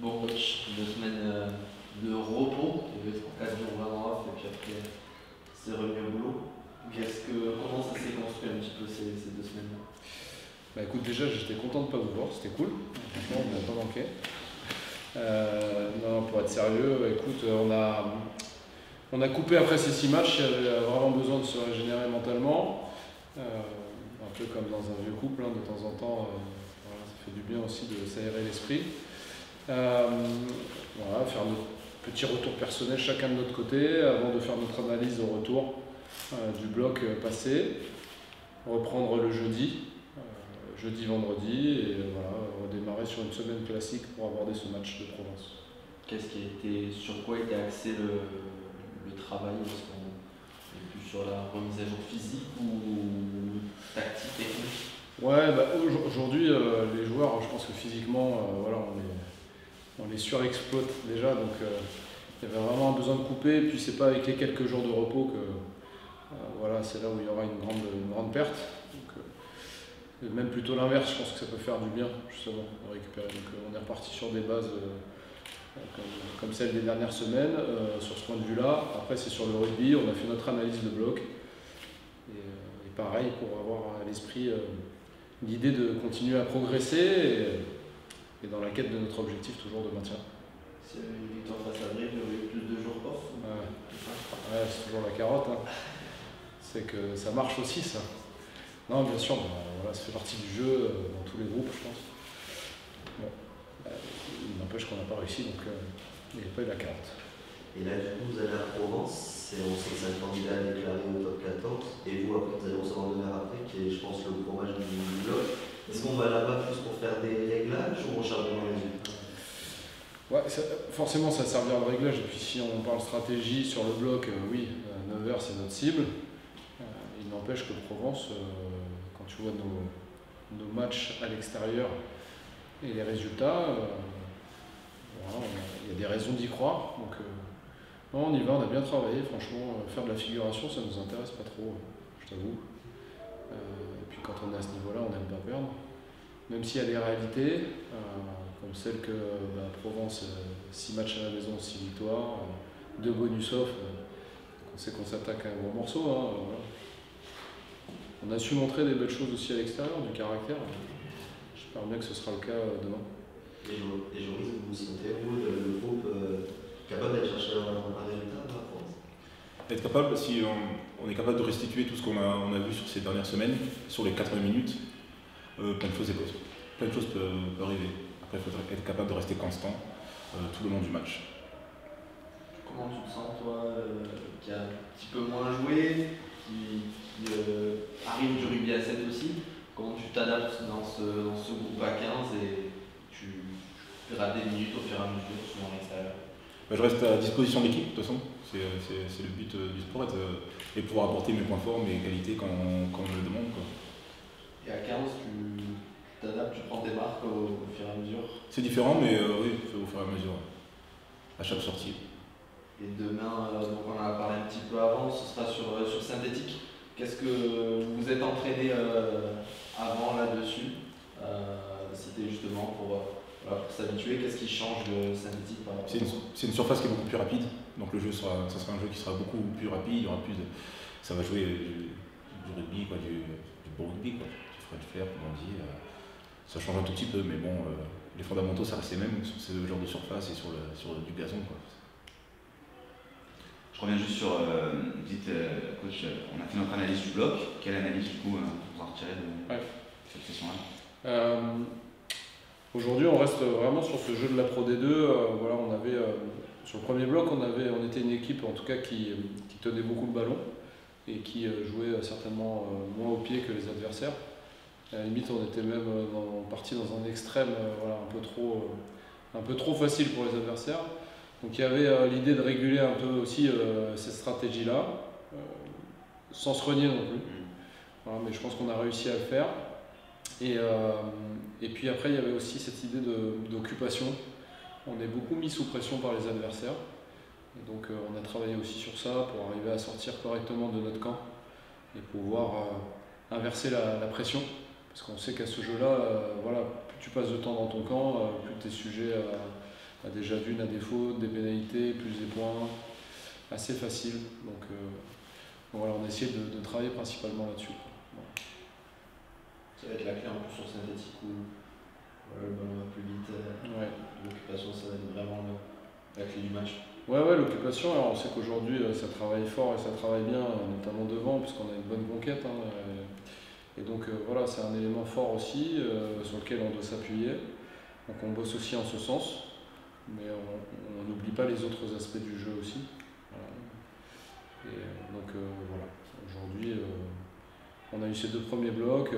Bon coach, 2 semaines de repos, tu devais être 4 jours vraiment off et puis après c'est revenu au boulot. Comment ça s'est construit un petit peu ces 2 semaines-là? Bah écoute, déjà j'étais content de ne pas vous voir, c'était cool. Franchement, on n'a pas manqué. Non, pour être sérieux, écoute, on a coupé après ces 6 matchs, il y avait vraiment besoin de se régénérer mentalement. Un peu comme dans un vieux couple, hein, de temps en temps, voilà, ça fait du bien aussi de s'aérer l'esprit. Voilà, faire notre petit retour personnel chacun de notre côté avant de faire notre analyse au retour du bloc passé, reprendre le jeudi, vendredi et voilà, redémarrer sur une semaine classique pour aborder ce match de Provence. Sur quoi était axé le travail? Est-ce qu'on est plus sur la remise à jour physique ou tactique, technique? Ouais, bah, aujourd'hui les joueurs, je pense que physiquement, voilà, on les surexploite déjà, donc il y avait vraiment un besoin de couper. Et puis c'est pas avec les quelques jours de repos que voilà, c'est là où il y aura une grande perte. Donc, même plutôt l'inverse, je pense que ça peut faire du bien justement de récupérer. Donc on est reparti sur des bases comme celle des dernières semaines, sur ce point de vue-là. Après c'est sur le rugby, on a fait notre analyse de bloc. Et pareil, pour avoir à l'esprit l'idée de continuer à progresser et dans la quête de notre objectif toujours de maintien. C'est une victoire face à Brive, il y aurait eu plus de jours off? Ouais, c'est toujours la carotte, hein. C'est que ça marche aussi ça. Non, bien sûr, voilà, ça fait partie du jeu dans tous les groupes, je pense. Bon, il n'empêche qu'on n'a pas réussi, donc il n'y a pas eu la carotte. Et là, du coup, vous allez à Provence, on sait que c'est un candidat déclaré au top 14, et vous, après, vous allez recevoir le maire après, qui est, je pense, le gros match du bloc. Est-ce qu'on va là-bas plus pour faire des réglages ou on charge vraiment les résultats? Ouais, forcément, ça servira de réglage. Et puis, si on parle stratégie sur le bloc, oui, 9h, c'est notre cible. Il n'empêche que Provence, quand tu vois nos matchs à l'extérieur et les résultats, voilà, il y a des raisons d'y croire. Donc, non, on y va, on a bien travaillé. Franchement, faire de la figuration, ça ne nous intéresse pas trop, je t'avoue. Et puis, quand on est à ce niveau-là, on n'aime pas perdre. Même s'il y a des réalités, comme celle que Provence, 6 matchs à la maison, 6 victoires, 2 bonus off, on sait qu'on s'attaque à un gros morceau. Hein, voilà. On a su montrer des belles choses aussi à l'extérieur, du caractère. J'espère bien que ce sera le cas demain. Et Joris, vous sentez, vous, le groupe capable d'aller chercher un résultat à Provence? Être capable, si on est capable de restituer tout ce qu'on a vu sur ces dernières semaines, sur les 80 minutes, plein de choses peuvent arriver. Après, il faudrait être capable de rester constant tout le long du match. Comment tu te sens, toi, qui a un petit peu moins joué, qui arrive du rugby à 7 aussi? Comment tu t'adaptes dans ce groupe à 15 et tu feras des minutes au fur et à mesure, souvent à l'extérieur? Je reste à disposition de l'équipe, de toute façon. C'est le but du sport, et pouvoir apporter mes points forts, mes qualités quand on me le demande, quoi. Et à 15, tu t'adaptes, tu prends tes marques au fur et à mesure? C'est différent, mais oui, au fur et à mesure, à chaque sortie. Et demain, donc on en a parlé un petit peu avant, ce sera sur synthétique. Qu'est-ce que vous vous êtes entraîné avant là-dessus? C'était justement pour s'habituer. Qu'est-ce qui change de synthétique par rapport à ça? C'est une surface qui est beaucoup plus rapide, donc ça sera un jeu qui sera beaucoup plus rapide. Il y aura ça va jouer du rugby, quoi, du bon rugby, quoi, du French flair, comme on dit. Ça change un tout petit peu, mais bon, les fondamentaux, ça reste les mêmes sur ce genre de surface et sur du gazon, quoi. Je reviens juste sur, dites, coach, on a fait notre analyse du bloc. Quelle analyse, du coup, vous en retirez de cette session-là? Aujourd'hui, on reste vraiment sur ce jeu de la Pro D2. Voilà, sur le premier bloc, on était une équipe, en tout cas, qui tenait beaucoup le ballon et qui jouait certainement moins au pied que les adversaires. À la limite, on était même parti dans un extrême voilà, un peu trop facile pour les adversaires. Donc il y avait l'idée de réguler un peu aussi cette stratégie-là, sans se renier non plus. Voilà, mais je pense qu'on a réussi à le faire. Et puis après, il y avait aussi cette idée d'occupation. On est beaucoup mis sous pression par les adversaires. Et donc on a travaillé aussi sur ça pour arriver à sortir correctement de notre camp et pouvoir inverser la pression. Parce qu'on sait qu'à ce jeu-là, voilà, plus tu passes de temps dans ton camp, plus tu es sujet a déjà vu des fautes, des pénalités, plus des points, assez facile. Donc voilà, on a essayé de travailler principalement là-dessus. Voilà. Ça va être la clé en plus sur synthétique où voilà, le ballon va plus vite. L'occupation, ça va être vraiment la clé du match. Ouais, l'occupation, alors on sait qu'aujourd'hui ça travaille fort et ça travaille bien, notamment devant, puisqu'on a une bonne conquête. Et donc voilà, c'est un élément fort aussi sur lequel on doit s'appuyer. Donc on bosse aussi en ce sens, mais on n'oublie pas les autres aspects du jeu aussi. Et donc voilà, aujourd'hui on a eu ces 2 premiers blocs.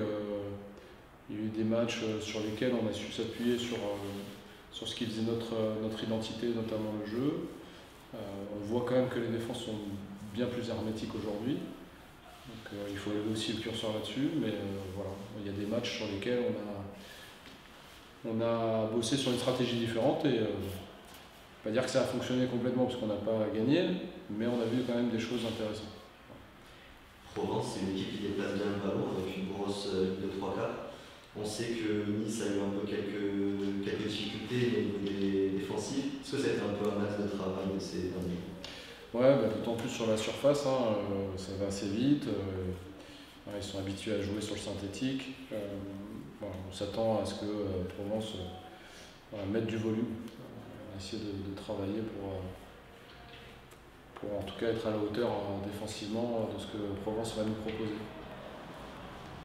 Il y a eu des matchs sur lesquels on a su s'appuyer sur ce qui faisait notre identité, notamment le jeu. On voit quand même que les défenses sont bien plus hermétiques aujourd'hui. Donc il faut lever aussi le curseur là-dessus. Mais voilà, il y a des matchs sur lesquels on a bossé sur une stratégie différente. Et pas dire que ça a fonctionné complètement parce qu'on n'a pas gagné, mais on a vu quand même des choses intéressantes. Provence, c'est une équipe qui déplace bien le ballon avec une grosse ligne de 3-4. On sait que Nice a eu un peu quelques difficultés au niveau défensif. Est-ce que ça a été un peu un axe de travail de ces derniers mois? Ouais, d'autant plus sur la surface, ça va assez vite. Ils sont habitués à jouer sur le synthétique. On s'attend à ce que Provence mette du volume. On va essayer de travailler pour en tout cas être à la hauteur défensivement de ce que Provence va nous proposer.